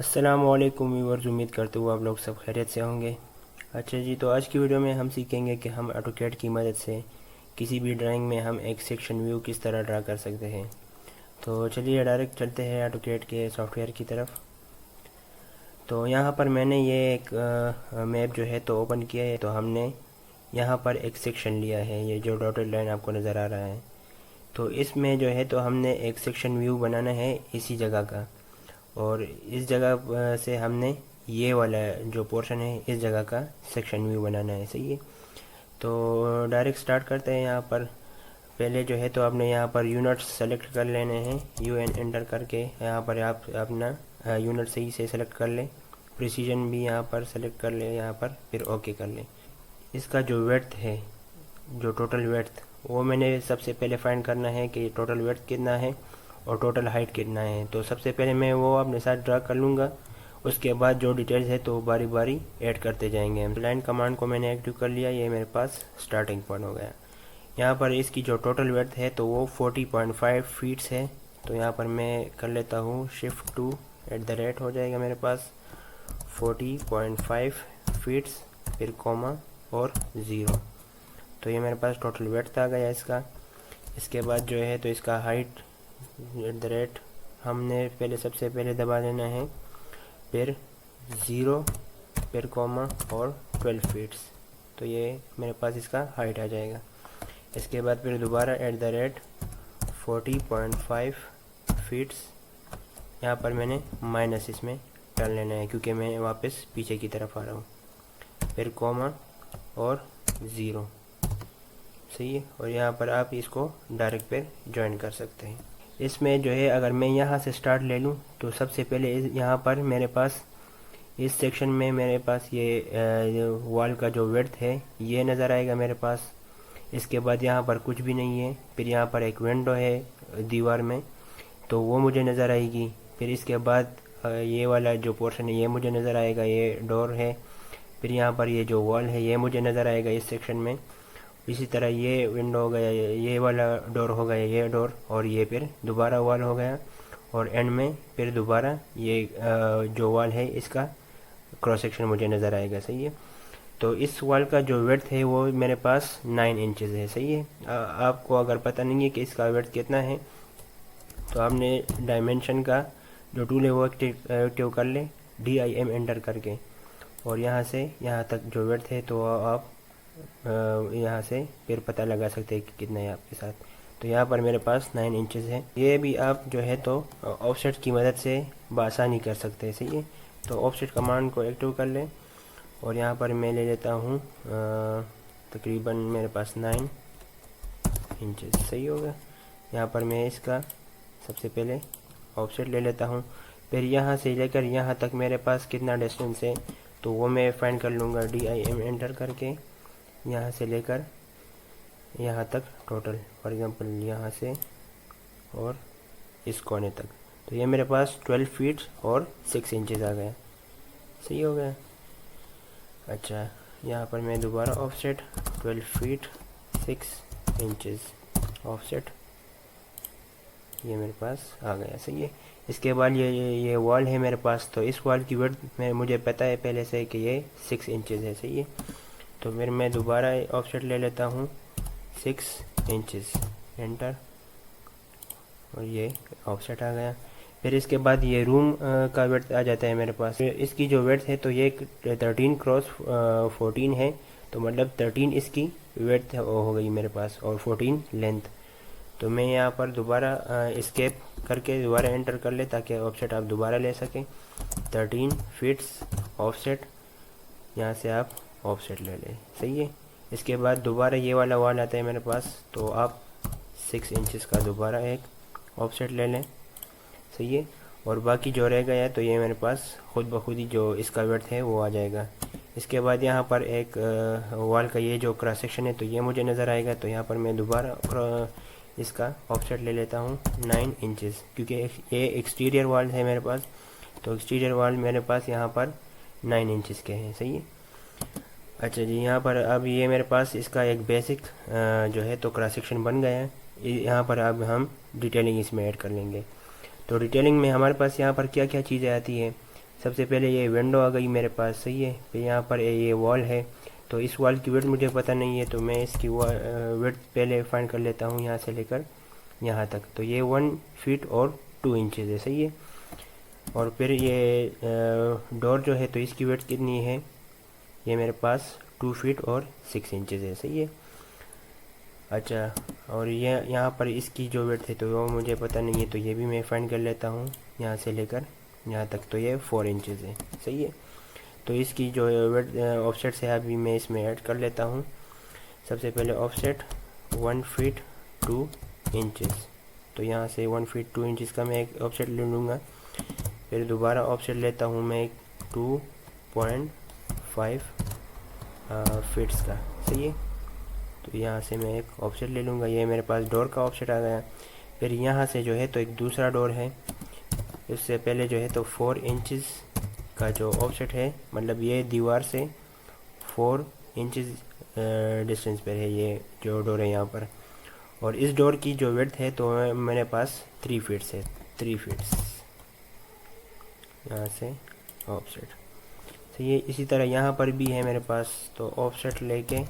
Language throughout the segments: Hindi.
अस्सलामुअलैकुम व्यूअर्स, उम्मीद करते हुए आप लोग सब खैरियत से होंगे। अच्छा जी, तो आज की वीडियो में हम सीखेंगे कि हम ऑटोकैड की मदद से किसी भी ड्राइंग में हम एक सेक्शन व्यू किस तरह ड्रा कर सकते हैं। तो चलिए डायरेक्ट चलते हैं ऑटोकैड के सॉफ्टवेयर की तरफ। तो यहाँ पर मैंने ये एक मैप जो है तो ओपन किया है। तो हमने यहाँ पर एक सेक्शन लिया है, ये जो डॉटेड लाइन आपको नज़र आ रहा है। तो इसमें जो है तो हमने एक सेक्शन व्यू बनाना है इसी जगह का, और इस जगह से हमने ये वाला जो पोर्शन है इस जगह का सेक्शन व्यू बनाना है। सही है, तो डायरेक्ट स्टार्ट करते हैं। यहाँ पर पहले जो है तो आपने यहाँ पर यूनिट्स सेलेक्ट कर लेने हैं। UN एंटर करके यहाँ पर आप अपना यूनिट सही से सेलेक्ट कर लें। प्रिसीजन भी यहाँ पर सेलेक्ट कर लें, यहाँ पर फिर ओके कर लें। इसका जो वेड्थ है, जो टोटल वेड्थ, वो मैंने सबसे पहले फाइंड करना है कि टोटल वेड्थ कितना है और टोटल हाइट कितना है। तो सबसे पहले मैं वो अपने साथ ड्रा कर लूँगा, उसके बाद जो डिटेल्स है तो बारी बारी ऐड करते जाएंगे हम। लाइन कमांड को मैंने एक्टिव कर लिया, ये मेरे पास स्टार्टिंग पॉइंट हो गया। यहाँ पर इसकी जो टोटल वेड्थ है तो वो 40.5 फीट्स है। तो यहाँ पर मैं कर लेता हूँ Shift 2 @ हो जाएगा मेरे पास 40.5 फीट्स, फिर कॉमा और 0। तो ये मेरे पास टोटल वेड्थ आ गया इसका। इसके बाद जो है तो इसका हाइट @ हमने पहले सबसे पहले दबा देना है, फिर 0, फिर कॉमा और 12 फीट्स। तो ये मेरे पास इसका हाइट आ जाएगा। इसके बाद फिर दोबारा @ 40.5 फीट्स, यहाँ पर मैंने माइनस इसमें डाल लेना है क्योंकि मैं वापस पीछे की तरफ आ रहा हूँ, फिर कॉमा और 0। सही है, और यहाँ पर आप इसको डायरेक्ट पे ज्वाइन कर सकते हैं। इसमें जो है अगर मैं यहाँ से स्टार्ट ले लूँ तो सबसे पहले यहाँ पर मेरे पास इस सेक्शन में मेरे पास ये वॉल का जो विड्थ है ये नज़र आएगा मेरे पास। इसके बाद यहाँ पर कुछ भी नहीं है। फिर यहाँ पर एक विंडो है दीवार में, तो वो मुझे नज़र आएगी। फिर इसके बाद ये वाला जो पोर्शन है ये मुझे नज़र आएगा, ये डोर है। फिर यहाँ पर ये जो वॉल है ये मुझे नज़र आएगा इस सेक्शन में। इसी तरह ये विंडो हो गया, ये वाला डोर हो गया, ये डोर, और ये फिर दोबारा वॉल हो गया, और एंड में फिर दोबारा ये जो वॉल है इसका क्रॉस सेक्शन मुझे नज़र आएगा। सही है, तो इस वॉल का जो विड्थ है वो मेरे पास 9 इंचेस है। सही है, आपको अगर पता नहीं है कि इसका विड्थ कितना है तो आपने डायमेंशन का जो टूल है वो एक्टिव कर ले, DIM एंटर करके, और यहाँ से यहाँ तक जो विड्थ है तो आप यहाँ से फिर पता लगा सकते हैं कि कितना है आपके साथ। तो यहाँ पर मेरे पास 9 इंचेस है। ये भी आप जो है तो ऑफसेट की मदद से बआसानी कर सकते हैं। सही है, तो ऑफसेट कमांड को एक्टिव कर लें, और यहाँ पर मैं ले लेता हूँ तकरीबन मेरे पास 9 इंचेस। सही होगा, यहाँ पर मैं इसका सबसे पहले ऑफसेट ले लेता हूँ। फिर यहाँ से लेकर यहाँ तक मेरे पास कितना डिस्टेंस है तो वो मैं फाइंड कर लूँगा DIM एंटर करके, यहाँ से लेकर यहाँ तक टोटल, फॉर एग्जांपल यहाँ से और इस कोने तक। तो ये मेरे पास 12 फीट और 6 इंचेस आ गया। सही हो गया। अच्छा, यहाँ पर मैं दोबारा ऑफसेट 12 फीट 6 इंचेस ऑफसेट, ये मेरे पास आ गया। सही है, इसके बाद ये वॉल है मेरे पास, तो इस वॉल की विड्थ में मुझे पता है पहले से कि ये 6 इंचेस है। सही है, तो फिर मैं दोबारा ऑफसेट ले लेता हूँ 6 इंचेस एंटर, और ये ऑफसेट आ गया। फिर इसके बाद ये रूम का विड्थ आ जाता है मेरे पास। इसकी जो विड्थ है तो ये 13x14 है, तो मतलब 13 इसकी विड्थ हो गई मेरे पास और 14 लेंथ। तो मैं यहाँ पर दोबारा एस्केप करके दोबारा एंटर कर ले ताकि ऑफसेट आप दोबारा ले सकें। 13 फीट्स ऑफसेट, यहाँ से आप ऑफसेट ले लें। सही है, इसके बाद दोबारा ये वाला वॉल आता है मेरे पास, तो आप 6 इंचेस का दोबारा एक ऑफसेट ले लें। सही है, और बाकी जो रह गया है तो ये मेरे पास खुद ब खुद ही जो इसका विड्थ है वो आ जाएगा। इसके बाद यहाँ पर एक वॉल का ये जो क्रॉस सेक्शन है तो ये मुझे नज़र आएगा। तो यहाँ पर मैं दोबारा इसका ऑफसेट ले लेता हूँ 9 इंचेस, क्योंकि ये एक्सटीरियर वॉल है मेरे पास, तो एक्सटीरियर वॉल मेरे पास यहाँ पर 9 इंचेस के हैं। सही है, अच्छा जी, यहाँ पर अब ये मेरे पास इसका एक बेसिक जो है तो क्रॉस सेक्शन बन गया है। यहाँ पर अब हम डिटेलिंग इसमें ऐड कर लेंगे। तो डिटेलिंग में हमारे पास यहाँ पर क्या क्या चीज़ें आती है। सबसे पहले ये विंडो आ गई मेरे पास, सही है। फिर यहाँ पर ये वॉल है, तो इस वॉल की विड्थ मुझे पता नहीं है, तो मैं इसकी विड्थ पहले फाइंड कर लेता हूँ यहाँ से लेकर यहाँ तक। तो ये 1 फीट और 2 इंचज़ है, सही है। और फिर ये डोर जो है तो इसकी विड्थ कितनी है, ये मेरे पास 2 फीट और 6 इंचज़ है, सही है। अच्छा, और ये यहाँ पर इसकी जो विड्थ है तो वो मुझे पता नहीं है, तो ये भी मैं फाइंड कर लेता हूँ यहाँ से लेकर यहाँ तक, तो ये 4 इंचज़ है, सही है। तो इसकी जो विड्थ ऑफसेट है अभी मैं इसमें ऐड कर लेता हूँ। सबसे पहले ऑफसेट 1 फीट 2 इंचज़, तो यहाँ से 1 फीट 2 इंचज़ का मैं एक ऑफसेट ले लूँगा। फिर दोबारा ऑफसेट लेता हूँ मैं 2.5 फीट्स का, सही है। तो यहाँ से मैं एक ऑफसेट ले लूँगा, ये मेरे पास डोर का ऑफसेट आ गया। फिर यहाँ से जो है तो एक दूसरा डोर है, इससे पहले जो है तो 4 इंचज़ का जो ऑफसेट है, मतलब ये दीवार से 4 इंचज़ डिस्टेंस पर है ये जो डोर है यहाँ पर। और इस डोर की जो विड्थ है तो मेरे पास 3 फीट्स है, 3 फीट्स यहाँ से ऑफसेट, तो ये इसी तरह यहाँ पर भी है मेरे पास। तो ऑफसेट लेके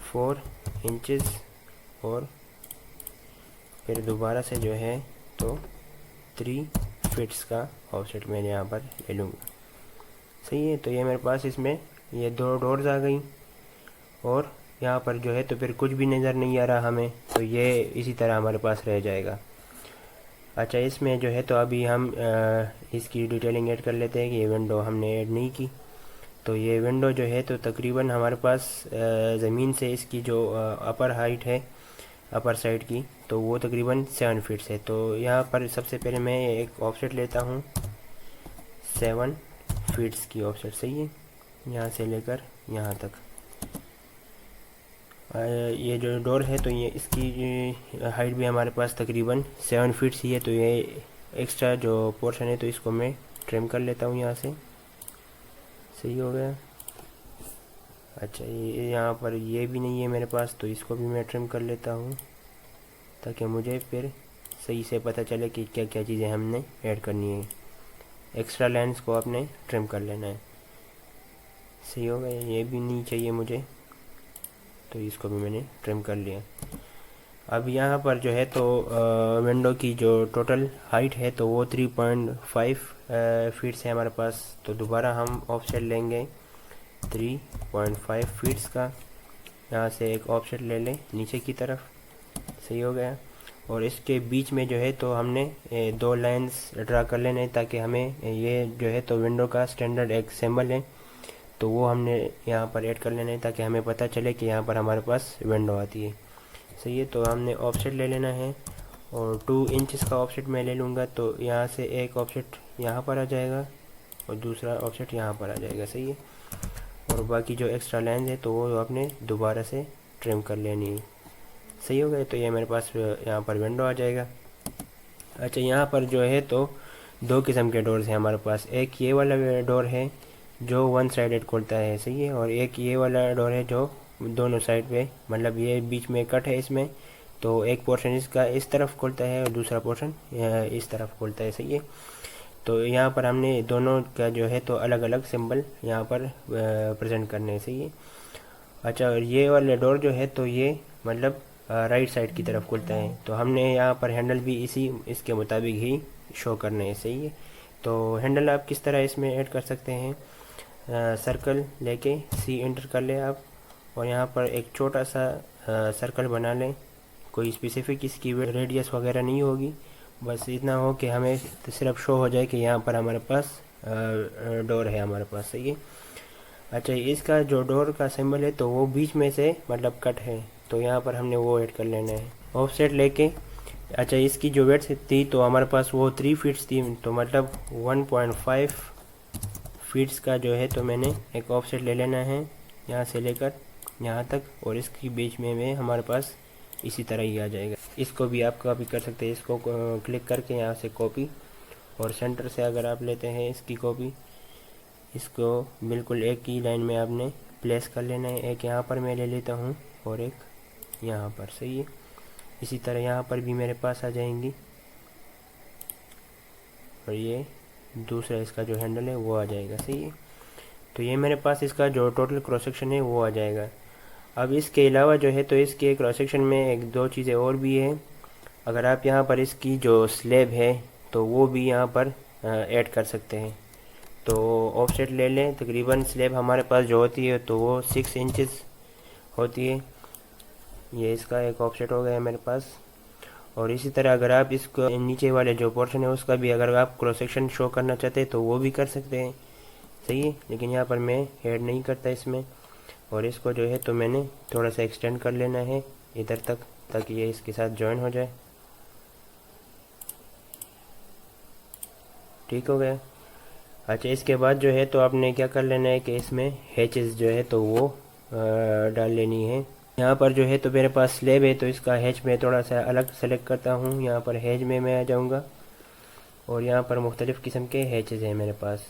4 इंचज़ और फिर दोबारा से जो है तो 3 फीट्स का ऑफसेट मैंने यहाँ पर ले लूँगा, सही है। तो ये मेरे पास इसमें ये 2 डोर्स आ गई, और यहाँ पर जो है तो फिर कुछ भी नज़र नहीं आ रहा हमें, तो ये इसी तरह हमारे पास रह जाएगा। अच्छा, इसमें जो है तो अभी हम इसकी डिटेलिंग ऐड कर लेते हैं कि ये विंडो हमने ऐड नहीं की। तो ये विंडो जो है तो तकरीबन हमारे पास ज़मीन से इसकी जो अपर हाइट है अपर साइड की, तो वो तकरीबन 7 फीट्स है। तो यहाँ पर सबसे पहले मैं एक ऑफसेट लेता हूँ 7 फीट्स की ऑफसेट, सही है, यहाँ से लेकर यहाँ तक। ये जो डोर है तो ये इसकी हाइट भी हमारे पास तकरीबन 7 फीट्स ही है। तो ये एक्स्ट्रा जो पोर्शन है तो इसको मैं ट्रिम कर लेता हूँ यहाँ से, सही हो गया। अच्छा, ये यहाँ पर ये भी नहीं है मेरे पास, तो इसको भी मैं ट्रिम कर लेता हूँ ताकि मुझे फिर सही से पता चले कि क्या क्या चीज़ें हमने ऐड करनी है। एक्स्ट्रा लेंस को आपने ट्रिम कर लेना है, सही हो गया। ये भी नहीं चाहिए मुझे, तो इसको भी मैंने ट्रिम कर लिया। अब यहाँ पर जो है तो विंडो की जो टोटल हाइट है तो वो 3.5 फीट्स है हमारे पास। तो दोबारा हम ऑफसेट लेंगे 3.5 फीट्स का, यहाँ से एक ऑफसेट ले लें नीचे की तरफ, सही हो गया। और इसके बीच में जो है तो हमने 2 लाइंस ड्रा कर लेने, ताकि हमें ये जो है तो विंडो का स्टैंडर्ड एक सिंबल है तो वो हमने यहाँ पर ऐड कर लेना है, ताकि हमें पता चले कि यहाँ पर हमारे पास विंडो आती है, सही है। तो हमने ऑफसेट ले लेना है, और 2 इंचज़ का ऑफसेट मैं ले लूँगा। तो यहाँ से एक ऑफसेट यहाँ पर आ जाएगा और दूसरा ऑफसेट यहाँ पर आ जाएगा, सही है। और बाकी जो एक्स्ट्रा लाइन है तो वो आपने दोबारा से ट्रिम कर लेनी है, सही हो गया। तो ये मेरे पास यहाँ पर विंडो आ जाएगा। अच्छा, यहाँ पर जो है तो 2 किस्म के डोर्स हैं हमारे पास। एक ये वाला डोर है जो 1 साइडेड खुलता है, सही है। और एक ये वाला डोर है जो दोनों साइड पे, मतलब ये बीच में कट है इसमें, तो एक पोर्शन इसका इस तरफ खुलता है और दूसरा पोर्शन इस तरफ खुलता है, सही है। तो यहाँ पर हमने दोनों का जो है तो अलग अलग सिंबल यहाँ पर प्रेजेंट करने हैं, सही है। अच्छा, और ये वाला डोर जो है तो ये मतलब राइट साइड की तरफ खुलता है, तो हमने यहाँ पर हैंडल भी इसके मुताबिक ही शो करने हैं, सही है। तो हैंडल आप किस तरह इसमें ऐड कर सकते हैं, सर्कल लेके सी एंटर कर ले आप, और यहाँ पर एक छोटा सा सर्कल बना लें। कोई स्पेसिफिक इसकी रेडियस वगैरह नहीं होगी, बस इतना हो कि हमें सिर्फ शो हो जाए कि यहाँ पर हमारे पास डोर है हमारे पास, सही है। अच्छा, इसका जो डोर का सिंबल है तो वो बीच में से मतलब कट है, तो यहाँ पर हमने वो ऐड कर लेना है ऑफसेट लेके। अच्छा, इसकी जो वेट थी तो हमारे पास वो 3 फीट्स थी, तो मतलब 1.5 फीट्स का जो है तो मैंने एक ऑफसेट ले लेना है यहाँ से लेकर यहाँ तक, और इसकी बीच में हमारे पास इसी तरह ही आ जाएगा। इसको भी आप कॉपी कर सकते हैं, इसको क्लिक करके यहाँ से कॉपी, और सेंटर से अगर आप लेते हैं इसकी कॉपी, इसको बिल्कुल एक ही लाइन में आपने प्लेस कर लेना है। एक यहाँ पर मैं ले लेता हूँ और एक यहाँ पर, सही है। इसी तरह यहाँ पर भी मेरे पास आ जाएंगी, और ये दूसरा इसका जो हैंडल है वो आ जाएगा। सही है, तो ये मेरे पास इसका जो टोटल क्रॉस सेक्शन है वो आ जाएगा। अब इसके अलावा जो है तो इसके क्रॉस सेक्शन में एक दो चीज़ें और भी है। अगर आप यहाँ पर इसकी जो स्लैब है तो वो भी यहाँ पर ऐड कर सकते हैं। तो ऑफसेट ले लें, तकरीबन स्लैब हमारे पास जो होती है तो वो 6 इंचेस होती है। ये इसका एक ऑफसेट हो गया मेरे पास। और इसी तरह अगर आप इसको नीचे वाले जो पोर्शन है उसका भी अगर आप क्रॉस सेक्शन शो करना चाहते हैं तो वो भी कर सकते हैं। सही है, लेकिन यहाँ पर मैं ऐड नहीं करता इसमें। और इसको जो है तो मैंने थोड़ा सा एक्सटेंड कर लेना है इधर तक, ताकि ये इसके साथ जॉइन हो जाए। ठीक हो गया। अच्छा, इसके बाद जो है तो आपने क्या कर लेना है कि इसमें हैचेस जो है तो वो डाल लेनी है। यहाँ पर जो है तो मेरे पास स्लैब है तो इसका हैच में थोड़ा सा अलग सेलेक्ट करता हूँ। यहाँ पर हैच में मैं आ जाऊँगा और यहाँ पर मुख्तलिफ़ किस्म के हैचेस हैं मेरे पास।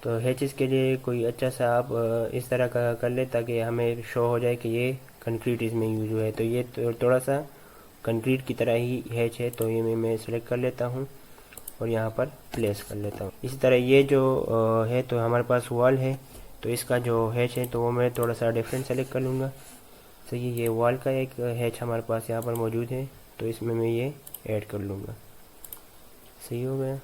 तो हैचेस के लिए कोई अच्छा सा आप इस तरह का कर ले ताकि हमें शो हो जाए कि ये कंक्रीट इसमें यूज हुआ है। तो ये थोड़ा सा कंक्रीट की तरह ही हैच है, तो ये मैं सेलेक्ट कर लेता हूँ और यहाँ पर प्लेस कर लेता हूँ। इसी तरह ये जो है तो हमारे पास वॉल है, तो इसका जो हैच है तो वो मैं थोड़ा सा डिफरेंट सेलेक्ट कर लूँगा। तो ये वॉल का एक हैच हमारे पास यहाँ पर मौजूद है, तो इसमें मैं ये ऐड कर लूँगा। सही हो गया।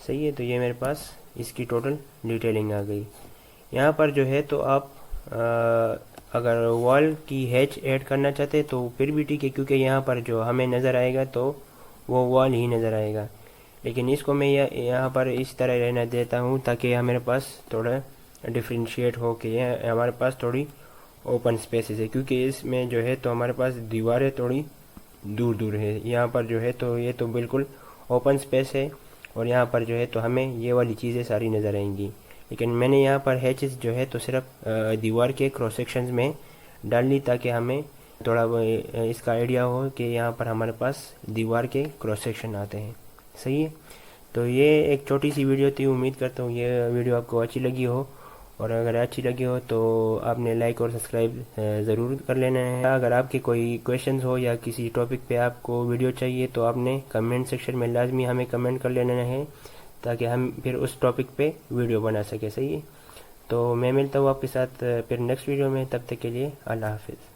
सही है, तो ये मेरे पास इसकी टोटल डिटेलिंग आ गई। यहाँ पर जो है तो आप अगर वॉल की हैच ऐड करना चाहते तो फिर भी ठीक है, क्योंकि यहाँ पर जो हमें नज़र आएगा तो वो वॉल ही नज़र आएगा। लेकिन इसको मैं यहाँ पर इस तरह रहना देता हूँ ताकि मेरे पास थोड़ा डिफ्रेंशिएट हो के हमारे पास थोड़ी ओपन स्पेसेस है, क्योंकि इसमें जो है तो हमारे पास दीवारें थोड़ी दूर दूर है। यहाँ पर जो है तो ये तो बिल्कुल ओपन स्पेस है और यहाँ पर जो है तो हमें ये वाली चीज़ें सारी नज़र आएंगी। लेकिन मैंने यहाँ पर हैचेस जो है तो सिर्फ दीवार के क्रॉस सेक्शंस में डाल ली ताकि हमें थोड़ा इसका आइडिया हो कि यहाँ पर हमारे पास दीवार के क्रॉस सेक्शन आते हैं। सही है, तो ये एक छोटी सी वीडियो थी। उम्मीद करता हूँ ये वीडियो आपको अच्छी लगी हो, और अगर अच्छी लगी हो तो आपने लाइक और सब्सक्राइब ज़रूर कर लेना है। अगर आपके कोई क्वेश्चंस हो या किसी टॉपिक पे आपको वीडियो चाहिए तो आपने कमेंट सेक्शन में लाजमी हमें कमेंट कर लेना है ताकि हम फिर उस टॉपिक पे वीडियो बना सके। सही है, तो मैं मिलता हूँ आपके साथ फिर नेक्स्ट वीडियो में। तब तक के लिए अल्लाह हाफिज़।